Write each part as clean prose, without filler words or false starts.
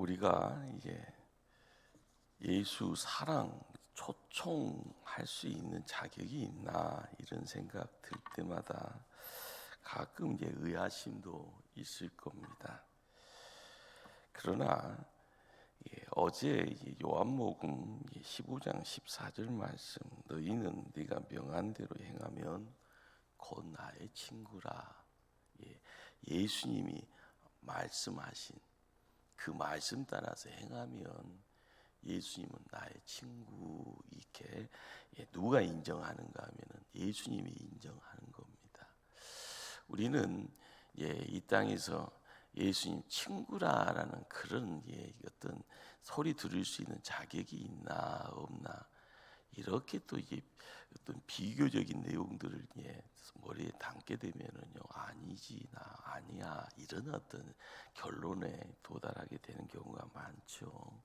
우리가 이제 예수 사랑 초청할 수 있는 자격이 있나 이런 생각 들 때마다 가끔 이제 의아심도 있을 겁니다. 그러나 어제 요한복음 15장 14절 말씀, 너희는 네가 명한 대로 행하면 곧 나의 친구라. 예수님이 말씀하신 그 말씀 따라서 행하면 예수님은 나의 친구. 이렇게 누가 인정하는가 하면은 예수님이 인정하는 겁니다. 우리는 이 땅에서 예수님 친구라라는 그런 어떤 소리 들을 수 있는 자격이 있나 없나, 이렇게 또 어떤 비교적인 내용들을 머리에 담게 되면은요, 아니지, 나 아니야, 이런 어떤 결론에 도달하게 되는 경우가 많죠.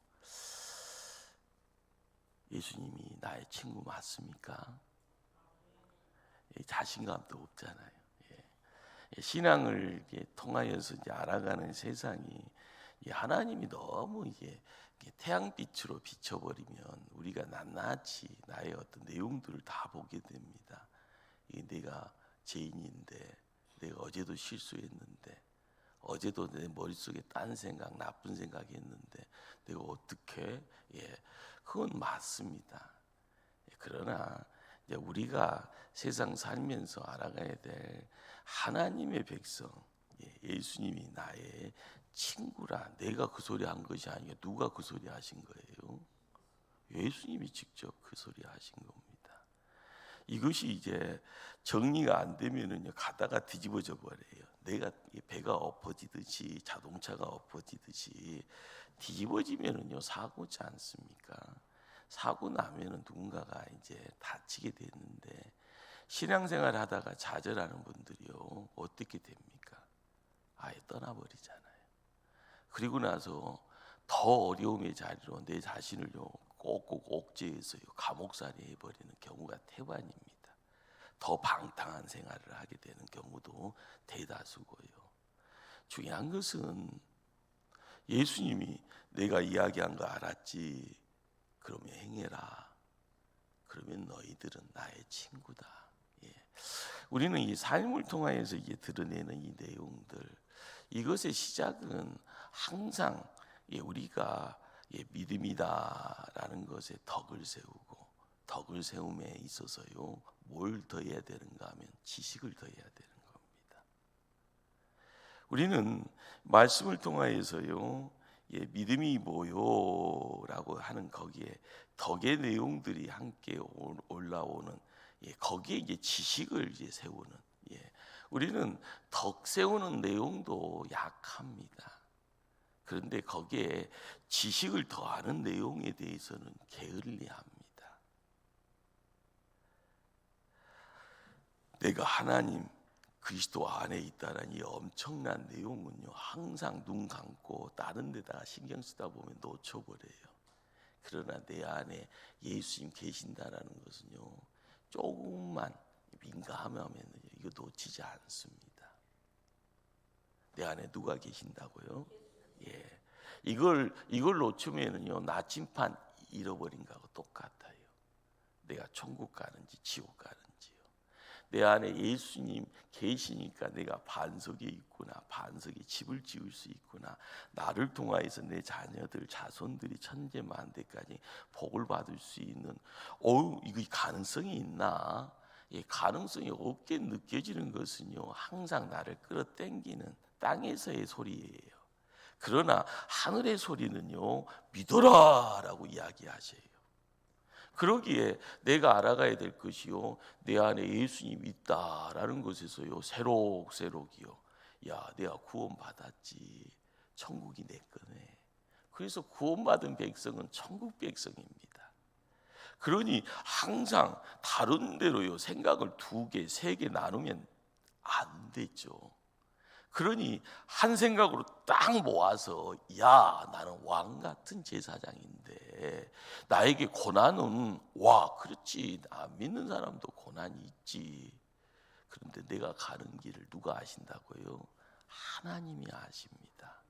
예수님이 나의 친구 맞습니까? 자신감도 없잖아요. 신앙을 통하여서 알아가는 세상이 하나님이 너무 태양빛으로 비춰버리면 우리가 낱낱이 나의 어떤 내용들을 다 보게 됩니다. 내가 죄인인데, 내가 어제도 실수했는데, 어제도 내 머릿속에 딴 생각, 나쁜 생각이 했는데 내가 어떻게, 그건 맞습니다. 그러나 이제 우리가 세상 살면서 알아가야 될 하나님의 백성, 예수님이 나의 친구라. 내가 그 소리 한 것이 아니고 누가 그 소리 하신 거예요? 예수님이 직접 그 소리 하신 겁니다. 이것이 이제 정리가 안 되면은요, 가다가 뒤집어져 버려요. 내가 배가 엎어지듯이, 자동차가 엎어지듯이 뒤집어지면은요, 사고지 않습니까? 사고 나면은 누군가가 이제 다치게 되는데, 신앙생활 하다가 좌절하는 분들이요, 어떻게 됩니까? 아예 떠나버리잖아요. 그리고 나서 더 어려움의 자리로 내 자신을요, 꼭꼭 억제해서요, 감옥살이 해버리는 경우가 태반입니다. 더 방탕한 생활을 하게 되는 경우도 대다수고요. 중요한 것은 예수님이 내가 이야기한 거 알았지? 그러면 행해라. 그러면 너희들은 나의 친구다. 우리는 이 삶을 통하여서 드러내는 이 내용들, 이것의 시작은 항상 우리가 믿음이다라는 것에 덕을 세우고, 덕을 세움에 있어서요, 뭘 더해야 되는가 하면 지식을 더해야 되는 겁니다. 우리는 말씀을 통하여서요, 믿음이 뭐요라고 하는 거기에 덕의 내용들이 함께 올라오는, 거기에 지식을 세우는, 우리는 덕 세우는 내용도 약합니다. 그런데 거기에 지식을 더하는 내용에 대해서는 게을리합니다. 내가 하나님 그리스도 안에 있다는 이 엄청난 내용은요, 항상 눈 감고 다른 데다가 신경 쓰다 보면 놓쳐버려요. 그러나 내 안에 예수님 계신다라는 것은요, 조금만 민감하면 이거 놓치지 않습니다. 내 안에 누가 계신다고요? 이걸 놓치면은요, 나침판 잃어버린 거하고 똑같아요. 내가 천국 가는지 지옥 가는지요. 내 안에 예수님 계시니까 내가 반석에 있구나, 반석에 집을 지을 수 있구나, 나를 통하여서 내 자녀들, 자손들이 천재만대까지 복을 받을 수 있는, 이거 가능성이 있나? 가능성이 없게 느껴지는 것은요, 항상 나를 끌어당기는 땅에서의 소리예요. 그러나 하늘의 소리는요, 믿어라 라고 이야기하셔요. 그러기에 내가 알아가야 될 것이요, 내 안에 예수님이 있다라는 것에서요, 새록새록이요, 야, 내가 구원받았지, 천국이 내 거네. 그래서 구원받은 백성은 천국 백성입니다. 그러니 항상 다른 데로요, 생각을 2개, 3개 나누면 안 되죠. 그러니 한 생각으로 딱 모아서, 야, 나는 왕 같은 제사장인데 나에게 고난은, 와, 그렇지, 나 믿는 사람도 고난이 있지. 그런데 내가 가는 길을 누가 아신다고요? 하나님이 아십니다.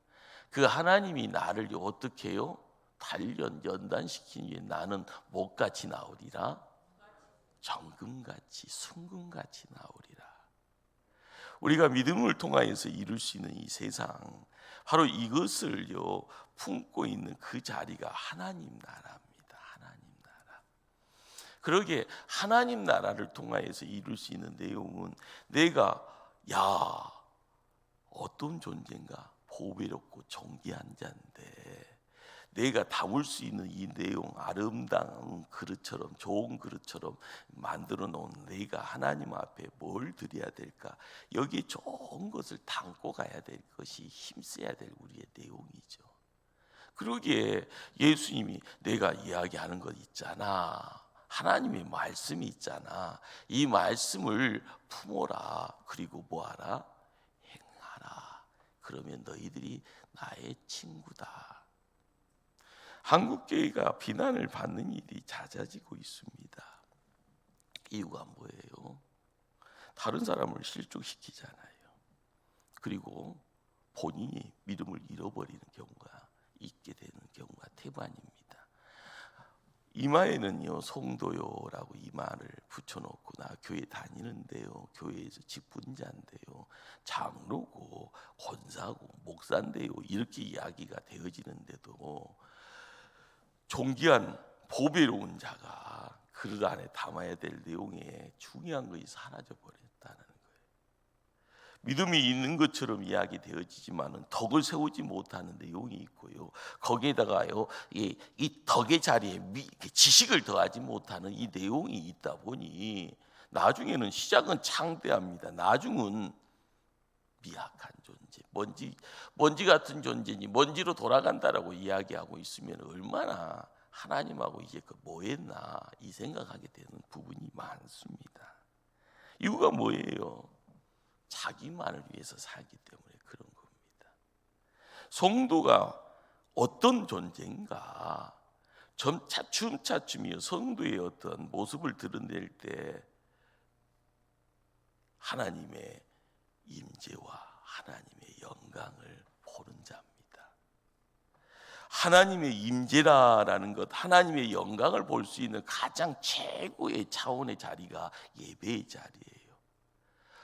그 하나님이 나를 어떻게 해요? 단련 연단시키니 나는 못같이 나오리라. 정금같이 순금같이 나오리라. 우리가 믿음을 통하여서 이룰 수 있는 이 세상, 바로 이것을요 품고 있는 그 자리가 하나님 나라입니다. 하나님 나라. 그러기에 하나님 나라를 통하여서 이룰 수 있는 내용은 내가 어떤 존재인가? 보배롭고 존귀한 자인데 내가 담을 수 있는 이 내용, 아름다운 그릇처럼, 좋은 그릇처럼 만들어 놓은 내가 하나님 앞에 뭘 드려야 될까? 여기에 좋은 것을 담고 가야 될 것이 힘써야 될 우리의 내용이죠. 그러기에 예수님이 내가 이야기하는 것 있잖아, 하나님의 말씀이 있잖아, 이 말씀을 품어라. 그리고 뭐하라? 행하라. 그러면 너희들이 나의 친구다. 한국교회가 비난을 받는 일이 잦아지고 있습니다. 이유가 뭐예요? 다른 사람을 실족시키잖아요. 그리고 본인이 믿음을 잃어버리는 경우가 있게 되는 경우가 태반입니다. 이마에는요 성도요라고 이마를 붙여놓고 나 교회 다니는데요, 교회에서 직분자인데요, 장로고 권사고 목사인데요, 이렇게 이야기가 되어지는데도 존귀한 보배로운 자가 그릇 안에 담아야 될 내용에 중요한 것이 사라져 버렸다는 거예요. 믿음이 있는 것처럼 이야기되어지지만은 덕을 세우지 못하는 내용이 있고요, 거기에다가요 이 덕의 자리에 지식을 더하지 못하는 이 내용이 있다 보니 나중에는 시작은 창대합니다. 나중은 미약한 존재, 먼지 같은 존재니 먼지로 돌아간다라고 이야기하고 있으면 얼마나 하나님하고 이제 뭐했나 이 생각하게 되는 부분이 많습니다. 이유가 뭐예요? 자기만을 위해서 살기 때문에 그런 겁니다. 성도가 어떤 존재인가? 차츰차츰이요 성도의 어떤 모습을 드러낼 때 하나님의 임재와 하나님의 영광을 보는 자입니다. 하나님의 임재라는 것, 하나님의 영광을 볼 수 있는 가장 최고의 차원의 자리가 예배의 자리예요.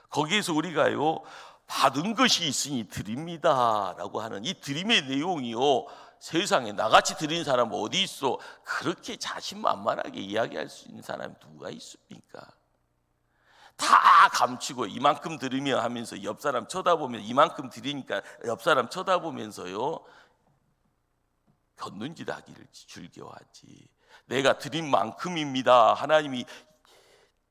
거기에서 우리가요 받은 것이 있으니 드립니다라고 하는 이 드림의 내용이요, 세상에 나같이 드리는 사람 어디 있어? 그렇게 자신만만하게 이야기할 수 있는 사람이 누가 있습니까? 다 감추고 이만큼 드리며 하면서 옆 사람 쳐다보면 이만큼 드리니까 옆 사람 쳐다보면서요 걷는짓 하기를 즐겨하지. 내가 드린 만큼입니다. 하나님이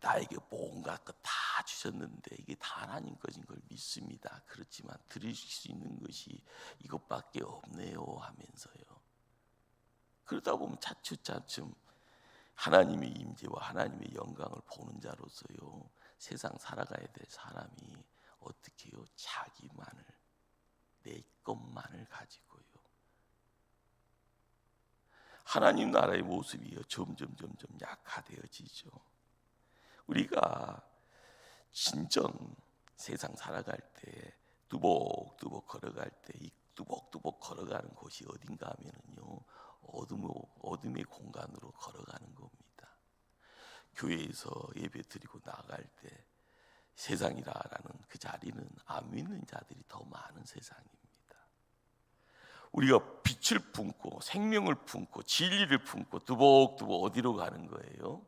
나에게 온갖 것 다 주셨는데 이게 다 하나님 것인 걸 믿습니다. 그렇지만 드릴 수 있는 것이 이것밖에 없네요 하면서요. 그러다 보면 차츰차츰 하나님의 임재와 하나님의 영광을 보는 자로서요 세상 살아가야 될 사람이 어떻게 해요? 자기만을, 내 것만을 가지고요 하나님 나라의 모습이요 점점 약화되어지죠. 우리가 진정 세상 살아갈 때 뚜벅뚜벅 걸어갈 때 이 뚜벅뚜벅 걸어가는 곳이 어딘가 하면은요 어둠의 공간으로 걸어가는 겁니다. 교회에서 예배 드리고 나갈 때 세상이라는 그 자리는 안 믿는 자들이 더 많은 세상입니다. 우리가 빛을 품고 생명을 품고 진리를 품고 뚜벅뚜벅 어디로 가는 거예요?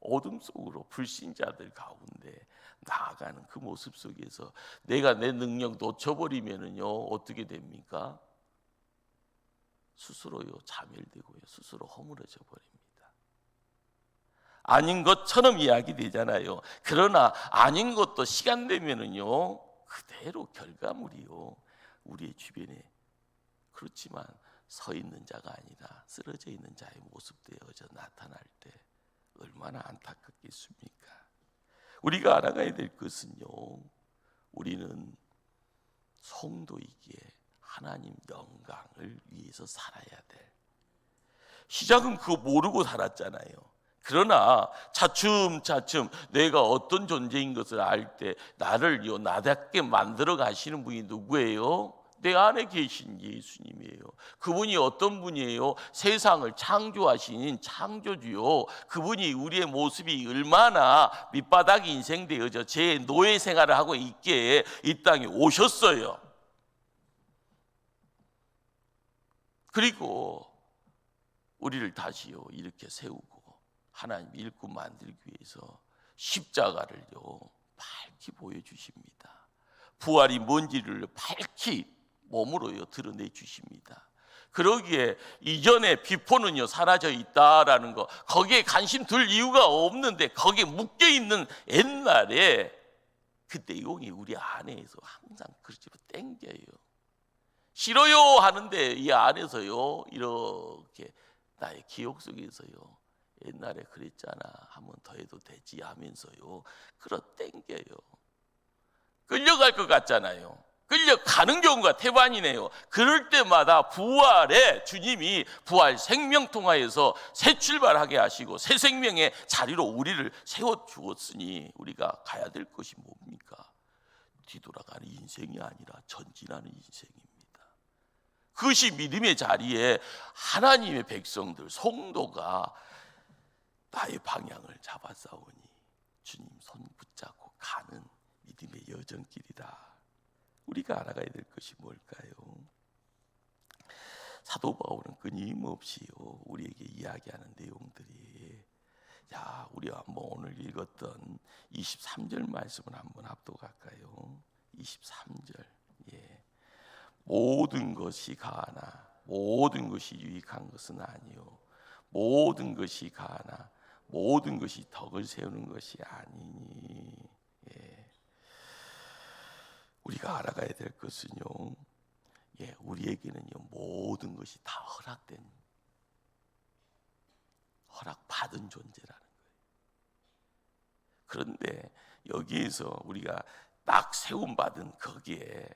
어둠 속으로 불신자들 가운데 나아가는 그 모습 속에서 내가 내 능력 놓쳐버리면은요 어떻게 됩니까? 스스로요 자멸되고요 스스로 허물어져 버립니다. 아닌 것처럼 이야기되잖아요. 그러나 아닌 것도 시간 되면은요 그대로 결과물이요 우리의 주변에, 그렇지만 서 있는 자가 아니라 쓰러져 있는 자의 모습되어져 나타날 때 얼마나 안타깝겠습니까? 우리가 알아가야 될 것은요 우리는 성도이기에 하나님 영광을 위해서 살아야 돼. 시작은 그거 모르고 살았잖아요. 그러나 차츰차츰 내가 어떤 존재인 것을 알 때 나를 나답게 만들어 가시는 분이 누구예요? 내 안에 계신 예수님이에요. 그분이 어떤 분이에요? 세상을 창조하신 창조주요. 그분이 우리의 모습이 얼마나 밑바닥 인생되어져 제 노예 생활을 하고 있기에 이 땅에 오셨어요. 그리고 우리를 다시요 이렇게 세우고 하나님 일꾼 만들기 위해서 십자가를요 밝히 보여주십니다. 부활이 뭔지를 밝히 몸으로요 드러내 주십니다. 그러기에 이전에 비포는요 사라져 있다라는 거, 거기에 관심 둘 이유가 없는데 거기에 묶여 있는 옛날에 그 내용이 우리 안에서 항상 그렇게 땡겨요. 싫어요 하는데 이 안에서요 이렇게 나의 기억 속에서요 옛날에 그랬잖아 한 번 더 해도 되지 하면서요 끌어 땡겨요. 끌려갈 것 같잖아요. 끌려가는 경우가 태반이네요. 그럴 때마다 부활에 주님이 부활 생명 통하여서 새 출발하게 하시고 새 생명의 자리로 우리를 세워주었으니 우리가 가야 될 것이 뭡니까? 뒤돌아가는 인생이 아니라 전진하는 인생입니다. 그것이 믿음의 자리에 하나님의 백성들 성도가 나의 방향을 잡아싸우니 주님 손 붙잡고 가는 믿음의 여정길이다. 우리가 알아가야 될 것이 뭘까요? 사도 바울은 끊임없이요 우리에게 이야기하는 내용들이, 자 우리 한번 오늘 읽었던 23절 말씀을 한번 합독할까요? 23절. 모든 것이 가하나 모든 것이 유익한 것은 아니요 모든 것이 가하나 모든 것이 덕을 세우는 것이 아니니. 우리가 알아가야 될 것은요 우리에게는요 모든 것이 다 허락받은 존재라는 거예요. 그런데 여기에서 우리가 딱 세움받은 거기에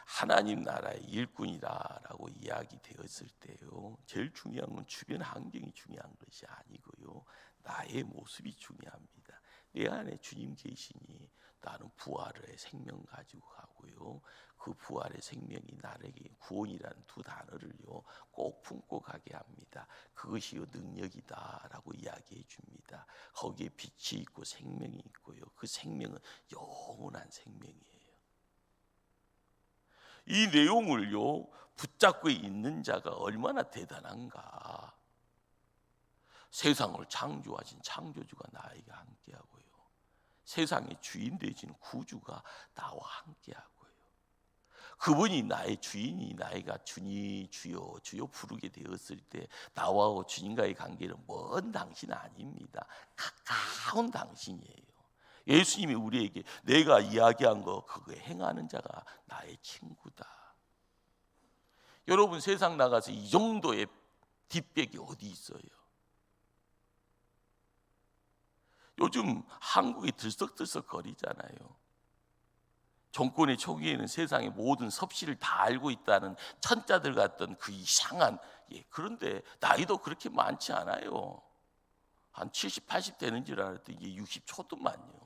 하나님 나라의 일꾼이다라고 이야기 되었을 때요 제일 중요한 건 주변 환경이 중요한 것이 아니고요 나의 모습이 중요합니다. 내 안에 주님 계시니 나는 부활의 생명 가지고 가고요 그 부활의 생명이 나에게 구원이라는 두 단어를요 꼭 품고 가게 합니다. 그것이요 능력이다라고 이야기해 줍니다. 거기에 빛이 있고 생명이 있고요 그 생명은 영원한 생명이에요. 이 내용을요 붙잡고 있는 자가 얼마나 대단한가. 세상을 창조하신 창조주가 나에게 함께하고요 세상의 주인 되신 구주가 나와 함께하고요 그분이 나의 주인이 나이가 주니 주여 주여 부르게 되었을 때 나와 주님과의 관계는 먼 당신 아닙니다. 가까운 당신이에요. 예수님이 우리에게 내가 이야기한 거 그거 행하는 자가 나의 친구다. 여러분 세상 나가서 이 정도의 뒷백이 어디 있어요? 요즘 한국이 들썩들썩 거리잖아요. 정권의 초기에는 세상의 모든 섭씨를 다 알고 있다는 천자들 같던 그 이상한 그런데 나이도 그렇게 많지 않아요. 한 70, 80 되는 줄 알았더니 이게 60 초도만요.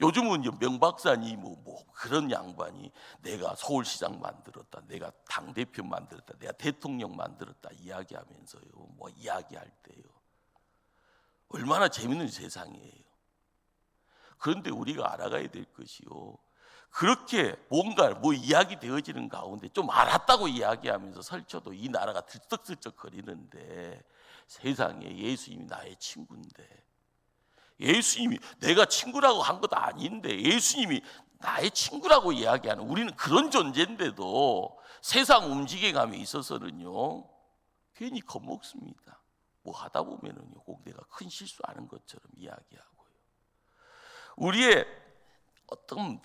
요즘은 명박사니 뭐 그런 양반이 내가 서울시장 만들었다, 내가 당대표 만들었다, 내가 대통령 만들었다 이야기하면서요 뭐 이야기할 때요 얼마나 재밌는 세상이에요. 그런데 우리가 알아가야 될 것이요 그렇게 뭔가 이야기 되어지는 가운데 좀 알았다고 이야기하면서 설쳐도 이 나라가 들썩들썩 거리는데 세상에 예수님이 나의 친구인데 예수님이 내가 친구라고 한 것도 아닌데 예수님이 나의 친구라고 이야기하는 우리는 그런 존재인데도 세상 움직임감에 있어서는요 괜히 겁먹습니다. 뭐 하다 보면은요 꼭 내가 큰 실수하는 것처럼 이야기하고요 우리의 어떤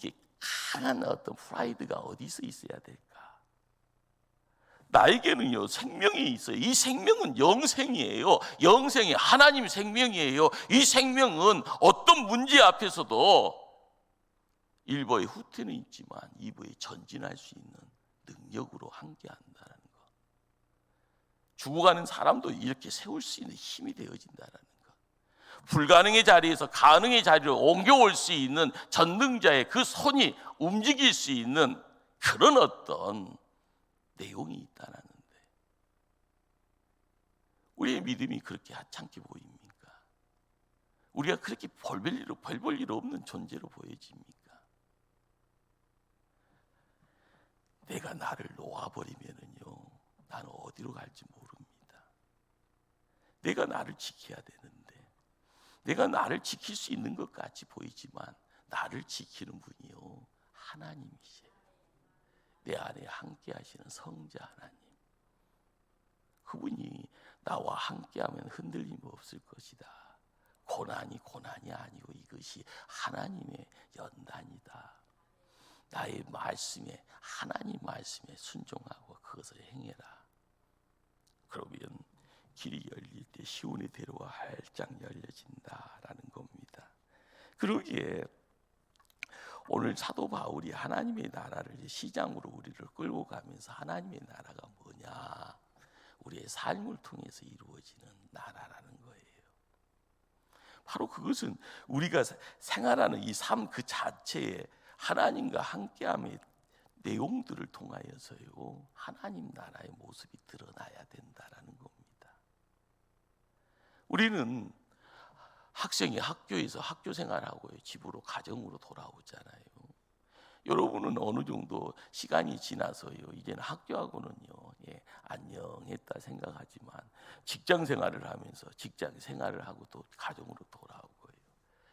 강한 어떤 프라이드가 어디서 있어야 될까? 나에게는요 생명이 있어요. 이 생명은 영생이에요. 영생이 하나님 생명이에요. 이 생명은 어떤 문제 앞에서도 일보의 후퇴는 있지만 이보의 전진할 수 있는 능력으로 함께한다는 거. 죽어가는 사람도 이렇게 세울 수 있는 힘이 되어진다는 거. 불가능의 자리에서 가능의 자리로 옮겨올 수 있는 전능자의 그 손이 움직일 수 있는 그런 어떤 내용이 있다라는데, 우리의 믿음이 그렇게 하찮게 보입니까? 우리가 그렇게 별 볼 일 없는 존재로 보여집니까? 내가 나를 놓아버리면은요, 나는 어디로 갈지 모릅니다. 내가 나를 지켜야 되는데, 내가 나를 지킬 수 있는 것 같이 보이지만 나를 지키는 분이요, 하나님이세요. 내 안에 함께 하시는 성자 하나님, 그분이 나와 함께하면 흔들림 없을 것이다. 고난이 아니고 이것이 하나님의 연단이다. 나의 말씀에, 하나님 말씀에 순종하고 그것을 행해라. 그러면 길이 열릴 때 시온의 대로가 활짝 열려진다라는 겁니다. 그러기에 오늘 사도 바울이 하나님의 나라를 시장으로 우리를 끌고 가면서, 하나님의 나라가 뭐냐? 우리의 삶을 통해서 이루어지는 나라라는 거예요. 바로 그것은 우리가 생활하는 이 삶 그 자체에 하나님과 함께함의 내용들을 통하여서요, 하나님 나라의 모습이 드러나야 된다라는 겁니다. 우리는 학생이 학교에서 학교 생활하고요, 집으로 가정으로 돌아오잖아요. 여러분은 어느 정도 시간이 지나서요, 이제는 학교하고는요, 안녕했다 생각하지만 직장 생활을 하면서 직장 생활을 하고 또 가정으로 돌아오고요.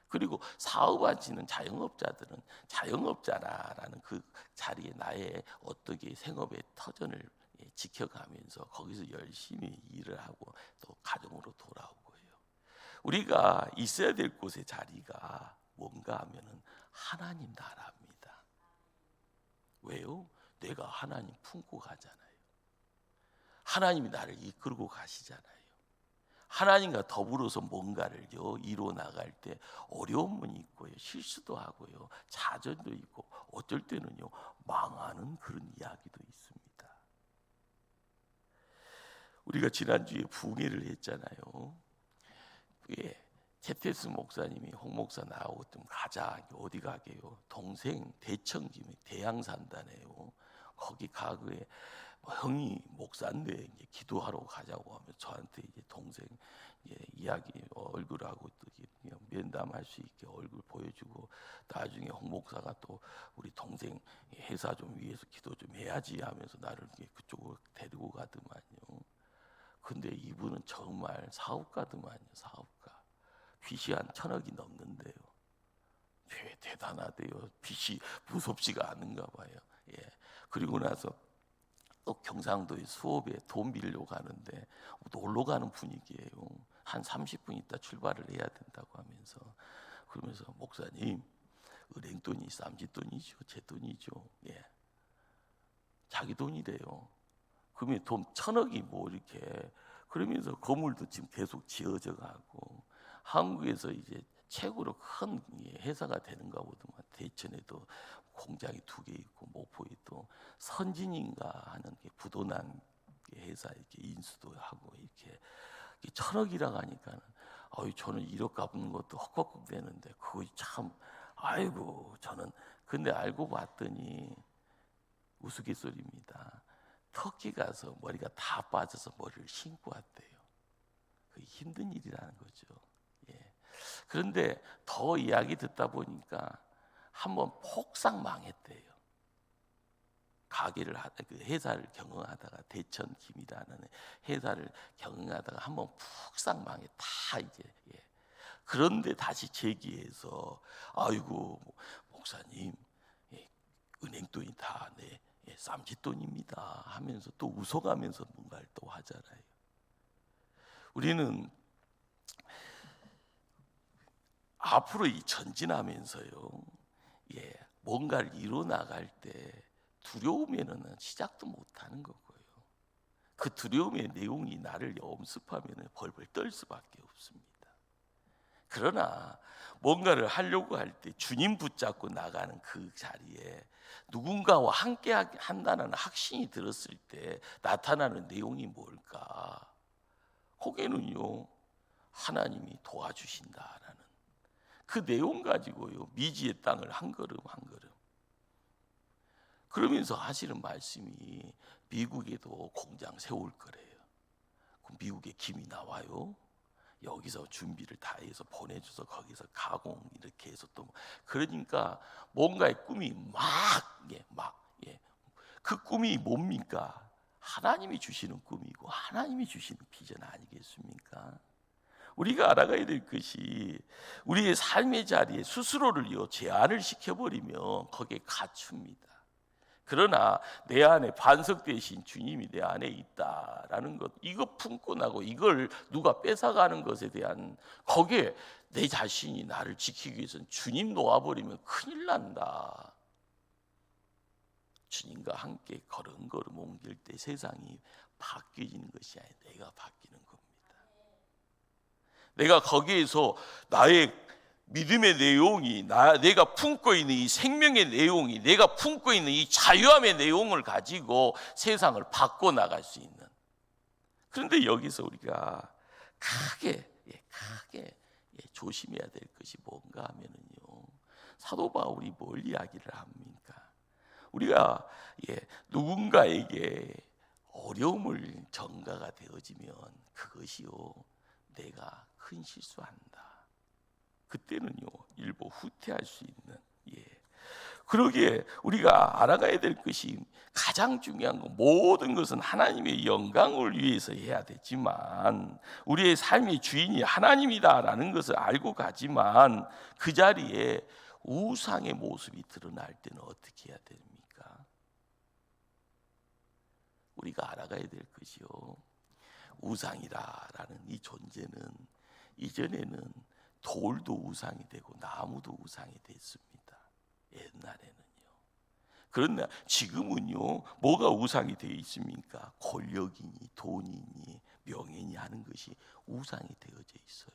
그리고 사업하시는 자영업자들은 자영업자라는 그 자리에 나의 어떻게 생업의 터전을 지켜가면서 거기서 열심히 일을 하고 또 가정으로 돌아오고요. 우리가 있어야 될 곳의 자리가 뭔가 하면은 하나님 나라입니다. 왜요? 내가 하나님 품고 가잖아요. 하나님이 나를 이끌고 가시잖아요. 하나님과 더불어서 뭔가를요 이루어 나갈 때 어려움은 있고요, 실수도 하고요, 좌절도 있고, 어쩔 때는요 망하는 그런 이야기도 있습니다. 우리가 지난주에 부흥회를 했잖아요. 채태스 목사님이 홍 목사 나오고 좀 가자, 어디 가게요? 동생 대청김에 대양산다네요. 거기 가그에 형이 목사인데 이제 기도하러 가자고 하면 저한테 이제 동생 이야기 얼굴하고 또 면담할 수 있게 얼굴 보여주고, 나중에 홍 목사가 또 우리 동생 회사 좀 위해서 기도 좀 해야지 하면서 나를 그쪽으로 데리고 가더만요. 근데 이분은 정말 사업가더만요. 사업가. 빚이 한 1,000억이 넘는데요. 대단하대요. 빚이 무섭지가 않은가 봐요. 그리고 나서 또 경상도의 수업에 돈 빌려고 가는데 놀러 가는 분위기예요. 한 30분 있다 출발을 해야 된다고 하면서, 그러면서 목사님, 은행 돈이 쌈짓 돈이죠, 제 돈이죠. 자기 돈이래요. 그러면 돈 1,000억이 뭐 이렇게, 그러면서 건물도 지금 계속 지어져 가고, 한국에서 이제 최고로 큰 회사가 되는가 보더만. 대천에도 공장이 2개 있고, 목포에 또 선진인가 하는 게 부도난 회사 이렇게 인수도 하고, 이렇게 1,000억이라고 하니까는 저는 1억 갚는 것도 헉헉 되는데 그거 참, 아이고 저는. 근데 알고 봤더니 우스갯소리입니다. 터키 가서 머리가 다 빠져서 머리를 심고 왔대요. 그게 힘든 일이라는 거죠. 그런데 더 이야기 듣다 보니까 한번 폭삭 망했대요. 가게를 그 회사를 경영하다가, 대천 김이라는 회사를 경영하다가 한번 푹싹 망해 다 이제. 그런데 다시 재기해서, 아이고 목사님, 은행 돈이 다 내 쌈짓돈입니다 하면서 또 웃어가면서 뭔가를 또 하잖아요. 우리는 앞으로 이 전진하면서요, 뭔가를 이뤄 나갈 때 두려움에는 시작도 못하는 거고요. 그 두려움의 내용이 나를 엄습하면 벌벌 떨 수밖에 없습니다. 그러나 뭔가를 하려고 할 때 주님 붙잡고 나가는 그 자리에 누군가와 함께 한다는 확신이 들었을 때 나타나는 내용이 뭘까? 거기에는요, 하나님이 도와주신다라는 그 내용 가지고요, 미지의 땅을 한 걸음 한 걸음, 그러면서 하시는 말씀이 미국에도 공장 세울 거래요. 그럼 미국에 김이 나와요. 여기서 준비를 다 해서 보내줘서 거기서 가공 이렇게 해서 또 그러니까 뭔가의 꿈이 그 꿈이 뭡니까? 하나님이 주시는 꿈이고 하나님이 주시는 비전 아니겠습니까? 우리가 알아가야 될 것이 우리의 삶의 자리에 스스로를요 제한을 시켜버리면 거기에 갇힙니다. 그러나 내 안에 반석 되신 주님이 내 안에 있다라는 것, 이거 품고 나고 이걸 누가 뺏어가는 것에 대한 거기에 내 자신이 나를 지키기 위해서는 주님 놓아버리면 큰일 난다. 주님과 함께 걸음걸음 옮길 때 세상이 바뀌는 것이 아니라 내가 바뀌는 겁니다. 내가 거기에서 나의 믿음의 내용이 내가 품고 있는 이 생명의 내용이 내가 품고 있는 이 자유함의 내용을 가지고 세상을 바꿔나갈 수 있는. 그런데 여기서 우리가 크게 조심해야 될 것이 뭔가 하면은요, 사도 바울이 뭘 이야기를 합니까? 우리가 누군가에게 어려움을 전가가 되어지면 그것이요 내가 큰 실수한다. 그때는요 일부 후퇴할 수 있는. 그러기에 우리가 알아가야 될 것이 가장 중요한 건 모든 것은 하나님의 영광을 위해서 해야 되지만 우리의 삶의 주인이 하나님이다라는 것을 알고 가지만 그 자리에 우상의 모습이 드러날 때는 어떻게 해야 됩니까? 우리가 알아가야 될 것이요, 우상이라는 이 존재는 이전에는 돌도 우상이 되고 나무도 우상이 됐습니다. 옛날에는요. 그런데 지금은요 뭐가 우상이 되어 있습니까? 권력이니 돈이니 명예니 하는 것이 우상이 되어져 있어요.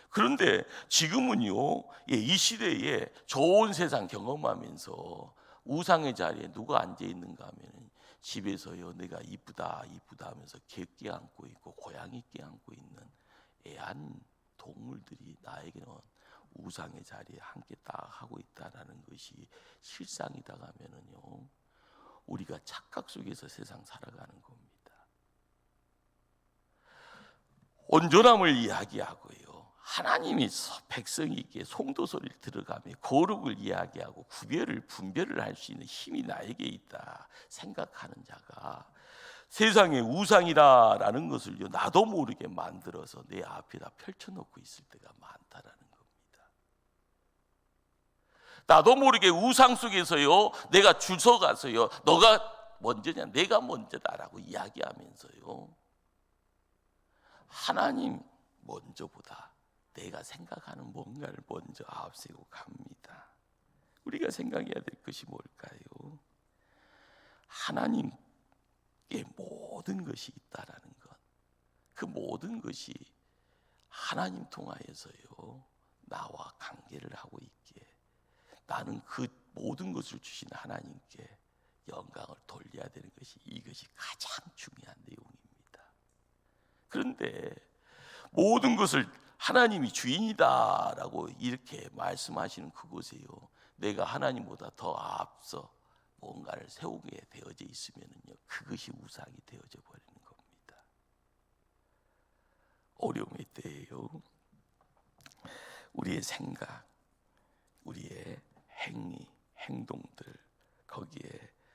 그런데 지금은요 이 시대에 좋은 세상 경험하면서 우상의 자리에 누가 앉아 있는가 하면 집에서요 내가 이쁘다 하면서 개 껴안고 있고 고양이 껴안고 있는 애완 동물들이 나에게는 우상의 자리에 함께 딱 하고 있다라는 것이 실상이다 하면은요 우리가 착각 속에서 세상 살아가는 겁니다. 온전함을 이야기하고요, 하나님이 백성에게 송도소리를 들어가며 거룩을 이야기하고 분별을 할 수 있는 힘이 나에게 있다 생각하는 자가 세상의 우상이라는 것을요 나도 모르게 만들어서 내 앞에다 펼쳐놓고 있을 때가 많다라는 겁니다. 나도 모르게 우상 속에서요 내가 줄 서가서요 너가 먼저냐 내가 먼저다라고 이야기하면서요 하나님 먼저보다 내가 생각하는 뭔가를 먼저 앞세우고 갑니다. 우리가 생각해야 될 것이 뭘까요? 하나님께 모든 것이 있다라는 것. 그 모든 것이 하나님 통하여서요 나와 관계를 하고 있기에 나는 그 모든 것을 주신 하나님께 영광을 돌려야 되는 것이 이것이 가장 중요한 내용입니다. 그런데 모든 것을 하나님이 주인이다라고 이렇게 말씀하시는 그곳에요 내가 하나님보다 더 앞서 뭔가를 세우게 되어져 있으면요 그것이 우상이 되어져 버리는 겁니다. 어려움의 때에요 우리의 생각, 우리의 행동들 거기에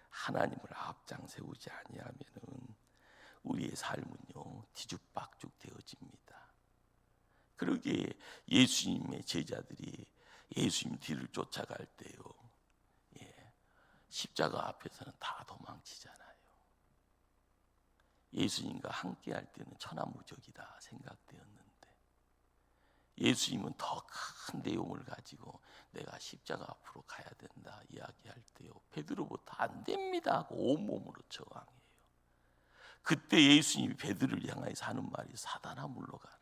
하나님을 앞장 세우지 아니하면은 우리의 삶은요 뒤죽박죽 되어집니다. 그러기에 예수님의 제자들이 예수님 뒤를 쫓아갈 때요 십자가 앞에서는 다 도망치잖아요. 예수님과 함께 할 때는 천하무적이다 생각되었는데 예수님은 더 큰 내용을 가지고 내가 십자가 앞으로 가야 된다 이야기할 때요 베드로부터 안 됩니다 하고 온몸으로 저항해요. 그때 예수님이 베드로를 향해서 하는 말이 사단아 물러가라.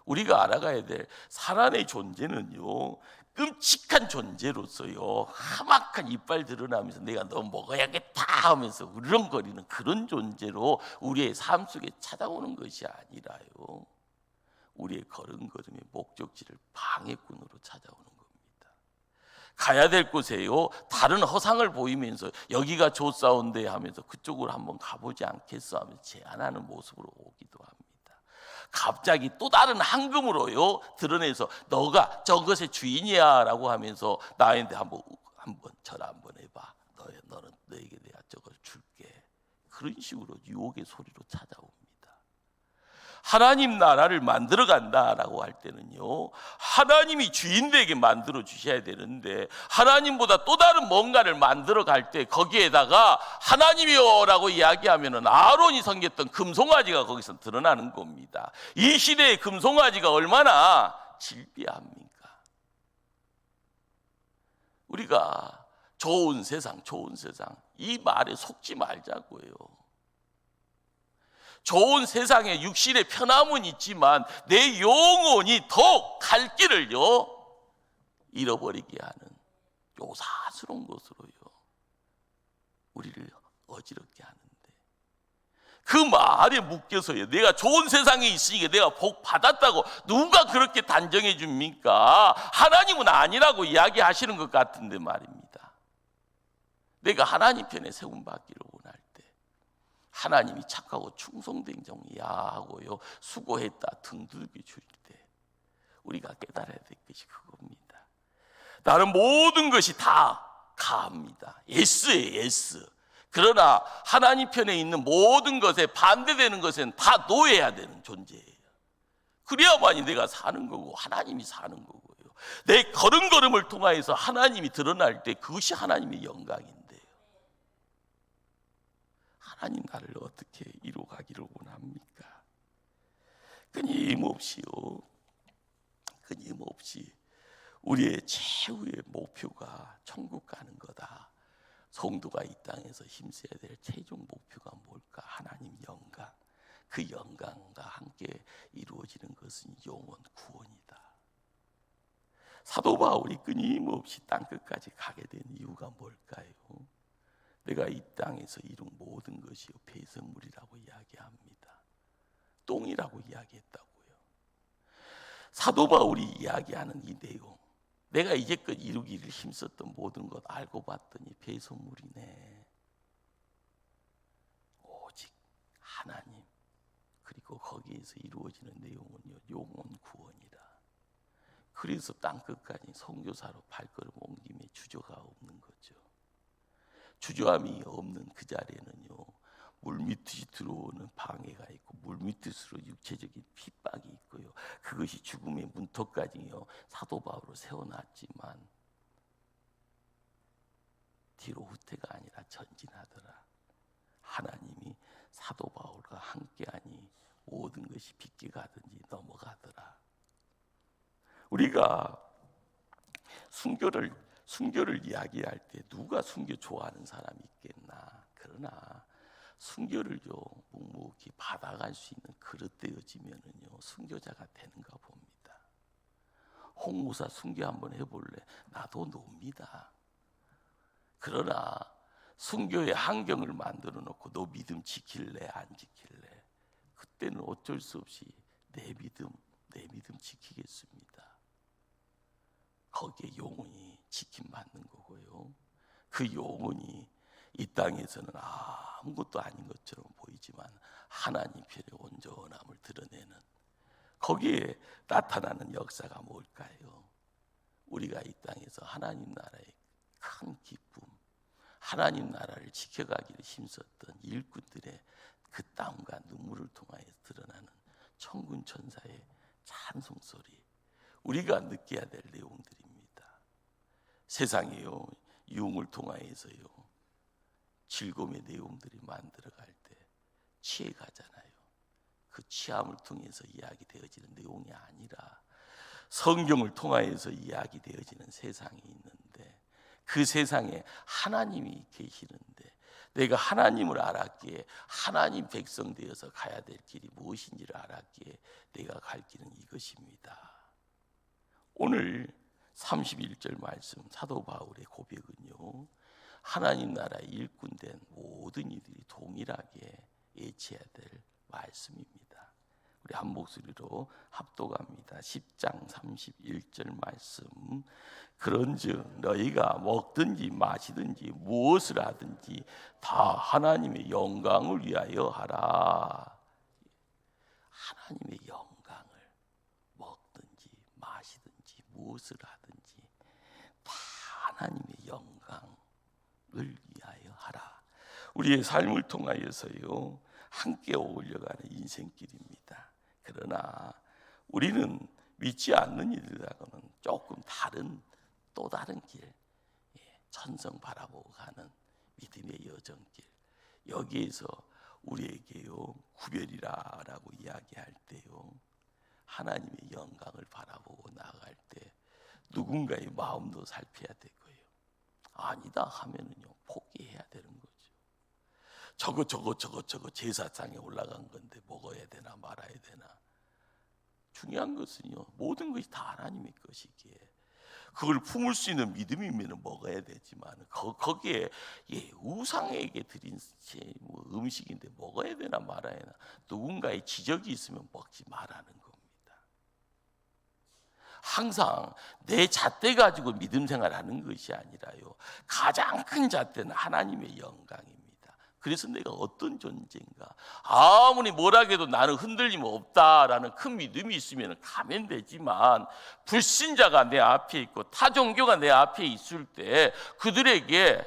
우리가 알아가야 될 사람의 존재는요 끔찍한 존재로서요 험악한 이빨 드러나면서 내가 너 먹어야겠다 하면서 으르렁거리는 그런 존재로 우리의 삶 속에 찾아오는 것이 아니라요 우리의 걸음걸음의 목적지를 방해꾼으로 찾아오는 겁니다. 가야 될 곳에요 다른 허상을 보이면서 여기가 좋사온데 하면서 그쪽으로 한번 가보지 않겠어 하면서 제안하는 모습으로 오기도 합니다. 갑자기 또 다른 황금으로요 드러내서 너가 저것의 주인이야 라고 하면서 나한테 한번 절 한번 해봐. 너는 너에게 내가 저걸 줄게. 그런 식으로 유혹의 소리로 찾아옵니다. 하나님 나라를 만들어 간다라고 할 때는요 하나님이 주인되게 만들어 주셔야 되는데 하나님보다 또 다른 뭔가를 만들어 갈 때 거기에다가 하나님이요 라고 이야기하면 아론이 섬겼던 금송아지가 거기서 드러나는 겁니다. 이 시대의 금송아지가 얼마나 질비합니까? 우리가 좋은 세상 이 말에 속지 말자고요. 좋은 세상에 육신의 편함은 있지만 내 영혼이 더욱 갈 길을요 잃어버리게 하는 요사스러운 것으로요 우리를 어지럽게 하는데 그 말에 묶여서요 내가 좋은 세상에 있으니까 내가 복 받았다고 누가 그렇게 단정해 줍니까? 하나님은 아니라고 이야기하시는 것 같은데 말입니다. 내가 하나님 편에 세움받기를 원할 때 하나님이 착하고 충성된 종이야 하고요 수고했다 등들기 줄 때 우리가 깨달아야 될 것이 그겁니다. 나는 모든 것이 다 가합니다. 예스예요 예스. 그러나 하나님 편에 있는 모든 것에 반대되는 것은 다 놓여야 되는 존재예요. 그래야만이 내가 사는 거고 하나님이 사는 거고요. 내 걸음걸음을 통하여서 하나님이 드러날 때 그것이 하나님의 영광인데요. 하나님 나를 어떻게 이루어가기를 원합니까? 끊임없이 우리의 최후의 목표가 천국 가는 거다. 성도가 이 땅에서 힘써야 될 최종 목표가 뭘까? 하나님 영광. 그 영광과 함께 이루어지는 것은 영원 구원이다. 사도 바울이 끊임없이 땅끝까지 가게 된 이유가 뭘까요? 내가 이 땅에서 이룬 모든 것이 배설물이라고 이야기합니다. 똥이라고 이야기했다고요. 사도 바울이 이야기하는 이 내용, 내가 이제껏 이루기를 힘썼던 모든 것 알고 봤더니 배설물이네. 오직 하나님 그리고 거기에서 이루어지는 내용은요 영원 구원이다. 그래서 땅끝까지 선교사로 발걸음 옮김에 주저가 없는 거죠. 주저함이 없는 그 자리에는요 물밑이 들어오는 방해가 있고 물밑으로 육체적인 핍박이 있고요 그것이 죽음의 문턱까지요 사도 바울을 세워놨지만 뒤로 후퇴가 아니라 전진하더라. 하나님이 사도 바울과 함께하니 모든 것이 빗겨가든지 넘어가더라. 우리가 순교를 이야기할 때 누가 순교 좋아하는 사람이 있겠나? 그러나 순교를요 묵묵히 받아갈 수 있는 그릇 되어지면은요 순교자가 되는가 봅니다. 홍무사 순교 한번 해볼래? 나도 놉니다. 그러나 순교의 환경을 만들어 놓고 너 믿음 지킬래 안 지킬래? 그때는 어쩔 수 없이 내 믿음 지키겠습니다. 거기에 영혼이 지킴받는 거고요. 그 영혼이 이 땅에서는 아무것도 아닌 것처럼 보이지만 하나님 편의 온전함을 드러내는 거기에 나타나는 역사가 뭘까요? 우리가 이 땅에서 하나님 나라의 큰 기쁨, 하나님 나라를 지켜가기를 힘썼던 일꾼들의 그 땀과 눈물을 통하여 드러나는 천군 천사의 찬송 소리, 우리가 느껴야 될 내용들입니다. 세상에요 유흥을 통하여서요 즐거움의 내용들이 만들어갈 때 취해가잖아요. 그 취함을 통해서 이야기되어지는 내용이 아니라 성경을 통하여서 이야기되어지는 세상이 있는데 그 세상에 하나님이 계시는데 내가 하나님을 알았기에 하나님 백성 되어서 가야 될 길이 무엇인지를 알았기에 내가 갈 길은 이것입니다. 오늘 31절 말씀 사도 바울의 고백은요 하나님 나라의 일꾼된 모든 이들이 동일하게 예치해야 될 말씀입니다. 우리 한 목소리로 합독합니다. 10장 31절 말씀. 그런즉 너희가 먹든지 마시든지 무엇을 하든지 다 하나님의 영광을 위하여 하라. 하나님의 영광을 먹든지 마시든지 무엇을 하든지 다 하나님의 영광을 위하여 하라. 우리의 삶을 통하여서요 함께 어울려가는 인생길입니다. 그러나 우리는 믿지 않는 이들하고는 조금 다른 또 다른 길, 천성 바라보고 가는 믿음의 여정길. 여기에서 우리에게요 구별이라고 이야기할 때요 하나님의 영광을 바라보고 나아갈 때 누군가의 마음도 살펴야 되고요. 아니다 하면은요 포기해야 되는 거죠. 저거 제사장에 올라간 건데 먹어야 되나 말아야 되나. 중요한 것은요 모든 것이 다 하나님의 것이기에 그걸 품을 수 있는 믿음이면 먹어야 되지만 거기에 우상에게 드린 음식인데 먹어야 되나 말아야 되나. 누군가의 지적이 있으면 먹지 말라는 겁니다. 항상 내 잣대 가지고 믿음 생활하는 것이 아니라요 가장 큰 잣대는 하나님의 영광입니다. 그래서 내가 어떤 존재인가, 아무리 뭐라 해도 나는 흔들림 없다라는 큰 믿음이 있으면 가면 되지만 불신자가 내 앞에 있고 타종교가 내 앞에 있을 때 그들에게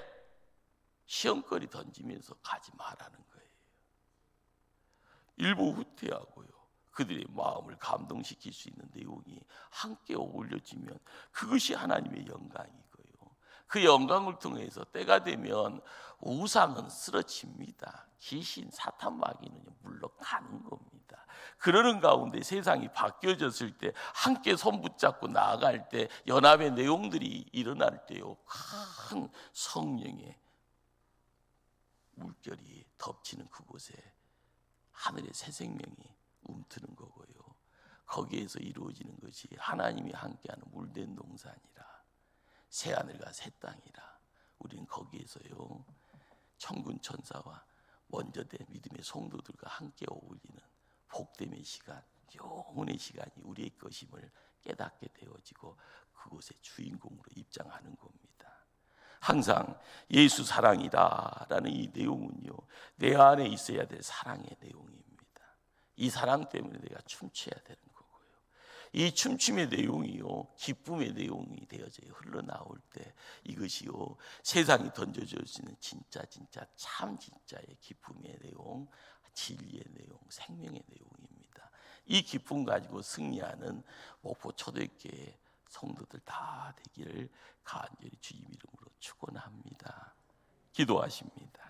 시험거리 던지면서 가지 말라는 거예요. 일부 후퇴하고요 그들의 마음을 감동시킬 수 있는 내용이 함께 어울려지면 그것이 하나님의 영광이고요. 그 영광을 통해서 때가 되면 우상은 쓰러집니다. 귀신, 사탄 마귀는 물러가는 겁니다. 그러는 가운데 세상이 바뀌어졌을 때 함께 손 붙잡고 나아갈 때 연합의 내용들이 일어날 때요 큰 성령의 물결이 덮치는 그곳에 하늘의 새 생명이 움트는 거고요. 거기에서 이루어지는 것이 하나님이 함께하는 물된 동산이라 새 하늘과 새 땅이라. 우리는 거기에서요 천군 천사와 원저대 믿음의 성도들과 함께 어울리는 복됨의 시간, 영혼의 시간이 우리의 것임을 깨닫게 되어지고 그곳의 주인공으로 입장하는 겁니다. 항상 예수 사랑이다라는 이 내용은요 내 안에 있어야 될 사랑의 내용입니다. 이 사랑 때문에 내가 춤춰야 되는 거고요. 이 춤춤의 내용이요 기쁨의 내용이 되어져 흘러나올 때 이것이요 세상이 던져줄 수 있는 진짜 참 진짜의 기쁨의 내용, 진리의 내용, 생명의 내용입니다. 이 기쁨 가지고 승리하는 목포 초대교회 성도들 다 되기를 간절히 주님 이름으로 축원합니다. 기도하십니다.